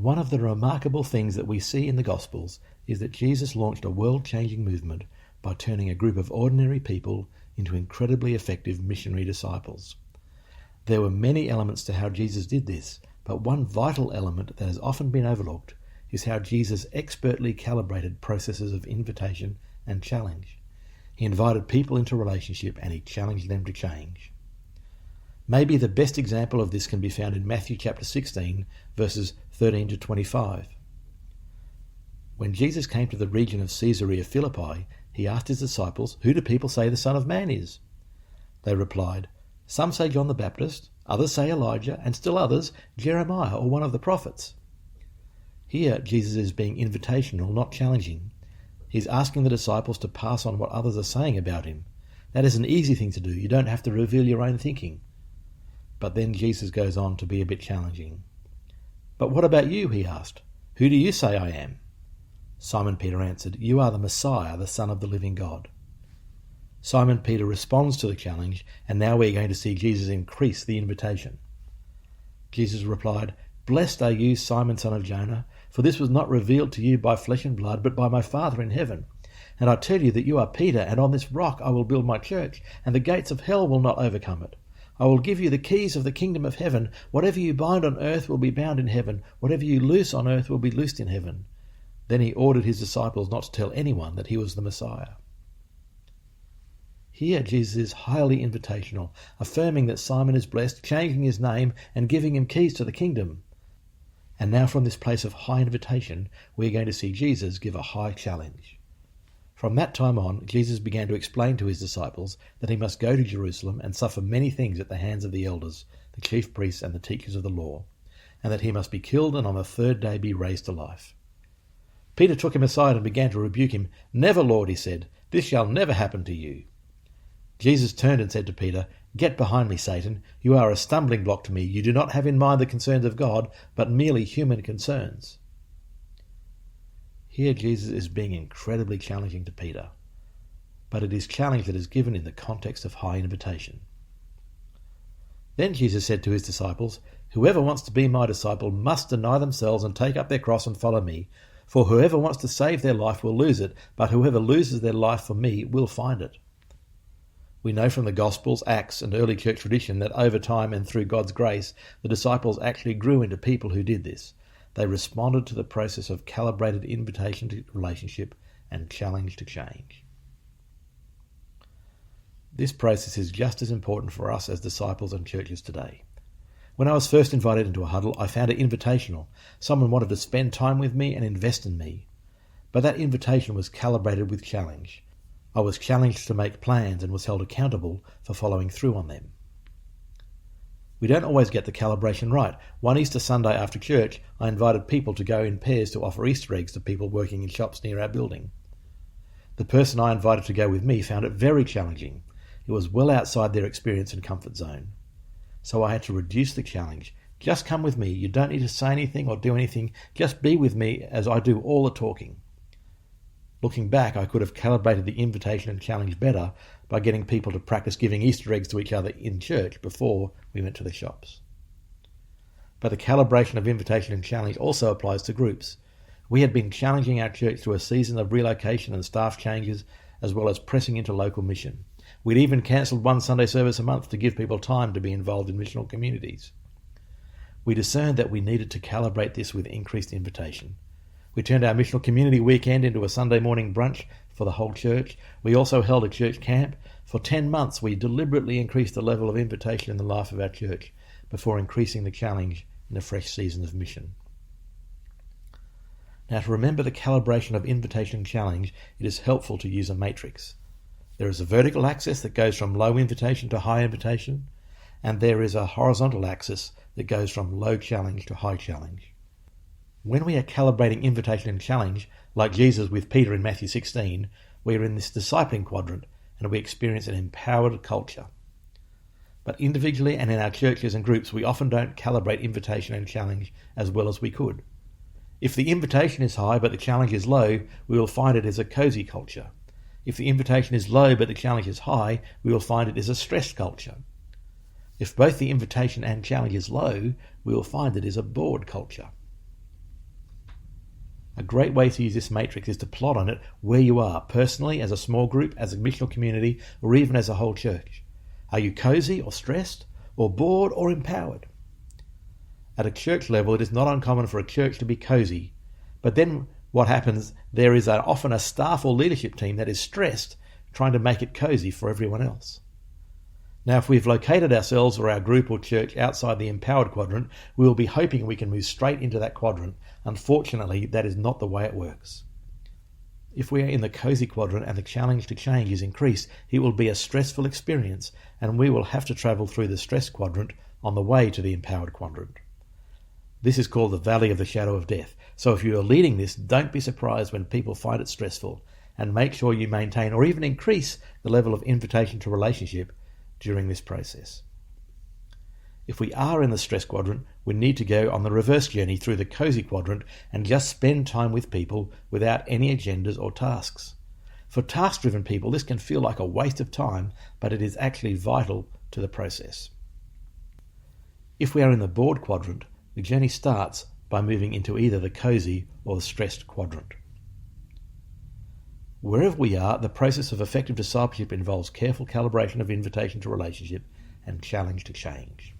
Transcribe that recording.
One of the remarkable things that we see in the Gospels is that Jesus launched a world-changing movement by turning a group of ordinary people into incredibly effective missionary disciples. There were many elements to how Jesus did this, but one vital element that has often been overlooked is how Jesus expertly calibrated processes of invitation and challenge. He invited people into relationship and he challenged them to change. Maybe the best example of this can be found in Matthew chapter 16, verses 13 to 25. When Jesus came to the region of Caesarea Philippi, he asked his disciples, "Who do people say the Son of Man is?" They replied, "Some say John the Baptist, others say Elijah, and still others, Jeremiah or one of the prophets." Here, Jesus is being invitational, not challenging. He's asking the disciples to pass on what others are saying about him. That is an easy thing to do. You don't have to reveal your own thinking. But then Jesus goes on to be a bit challenging. "But what about you?" he asked. "Who do you say I am?" Simon Peter answered, "You are the Messiah, the Son of the living God." Simon Peter responds to the challenge, and now we're going to see Jesus increase the invitation. Jesus replied, "Blessed are you, Simon, son of Jonah, for this was not revealed to you by flesh and blood, but by my Father in heaven. And I tell you that you are Peter, and on this rock I will build my church, and the gates of hell will not overcome it. I will give you the keys of the kingdom of heaven. Whatever you bind on earth will be bound in heaven. Whatever you loose on earth will be loosed in heaven." Then he ordered his disciples not to tell anyone that he was the Messiah. Here Jesus is highly invitational, affirming that Simon is blessed, changing his name, and giving him keys to the kingdom. And now from this place of high invitation, we're going to see Jesus give a high challenge. From that time on, Jesus began to explain to his disciples that he must go to Jerusalem and suffer many things at the hands of the elders, the chief priests, and the teachers of the law, and that he must be killed and on the third day be raised to life. Peter took him aside and began to rebuke him. "Never, Lord," he said, "this shall never happen to you." Jesus turned and said to Peter, "Get behind me, Satan. You are a stumbling block to me. You do not have in mind the concerns of God, but merely human concerns." Here Jesus is being incredibly challenging to Peter, but it is challenge that is given in the context of high invitation. Then Jesus said to his disciples, "Whoever wants to be my disciple must deny themselves and take up their cross and follow me. For whoever wants to save their life will lose it, but whoever loses their life for me will find it." We know from the Gospels, Acts, and early church tradition that over time and through God's grace, the disciples actually grew into people who did this. They responded to the process of calibrated invitation to relationship and challenge to change. This process is just as important for us as disciples and churches today. When I was first invited into a huddle, I found it invitational. Someone wanted to spend time with me and invest in me. But that invitation was calibrated with challenge. I was challenged to make plans and was held accountable for following through on them. We don't always get the calibration right. One Easter Sunday after church, I invited people to go in pairs to offer Easter eggs to people working in shops near our building. The person I invited to go with me found it very challenging. It was well outside their experience and comfort zone. So I had to reduce the challenge. Just come with me. You don't need to say anything or do anything. Just be with me as I do all the talking. Looking back, I could have calibrated the invitation and challenge better by getting people to practice giving Easter eggs to each other in church before we went to the shops. But the calibration of invitation and challenge also applies to groups. We had been challenging our church through a season of relocation and staff changes, as well as pressing into local mission. We'd even cancelled one Sunday service a month to give people time to be involved in missional communities. We discerned that we needed to calibrate this with increased invitation. We turned our missional community weekend into a Sunday morning brunch for the whole church. We also held a church camp. For 10 months, we deliberately increased the level of invitation in the life of our church before increasing the challenge in a fresh season of mission. Now, to remember the calibration of invitation and challenge, it is helpful to use a matrix. There is a vertical axis that goes from low invitation to high invitation, and there is a horizontal axis that goes from low challenge to high challenge. When we are calibrating invitation and challenge, like Jesus with Peter in Matthew 16, we are in this discipling quadrant and we experience an empowered culture. But individually and in our churches and groups, we often don't calibrate invitation and challenge as well as we could. If the invitation is high but the challenge is low, we will find it is a cozy culture. If the invitation is low but the challenge is high, we will find it is a stressed culture. If both the invitation and challenge is low, we will find it is a bored culture. A great way to use this matrix is to plot on it where you are, personally, as a small group, as a missional community, or even as a whole church. Are you cozy or stressed, or bored or empowered? At a church level, it is not uncommon for a church to be cozy, but then what happens, there is often a staff or leadership team that is stressed, trying to make it cozy for everyone else. Now, if we've located ourselves or our group or church outside the empowered quadrant, we will be hoping we can move straight into that quadrant. Unfortunately, that is not the way it works. If we are in the cozy quadrant and the challenge to change is increased, it will be a stressful experience, and we will have to travel through the stress quadrant on the way to the empowered quadrant. This is called the valley of the shadow of death. So if you are leading this, don't be surprised when people find it stressful, and make sure you maintain or even increase the level of invitation to relationship during this process. If we are in the stress quadrant, we need to go on the reverse journey through the cozy quadrant and just spend time with people without any agendas or tasks. For task-driven people, this can feel like a waste of time, but it is actually vital to the process. If we are in the bored quadrant, the journey starts by moving into either the cozy or the stressed quadrant. Wherever we are, the process of effective discipleship involves careful calibration of invitation to relationship and challenge to change.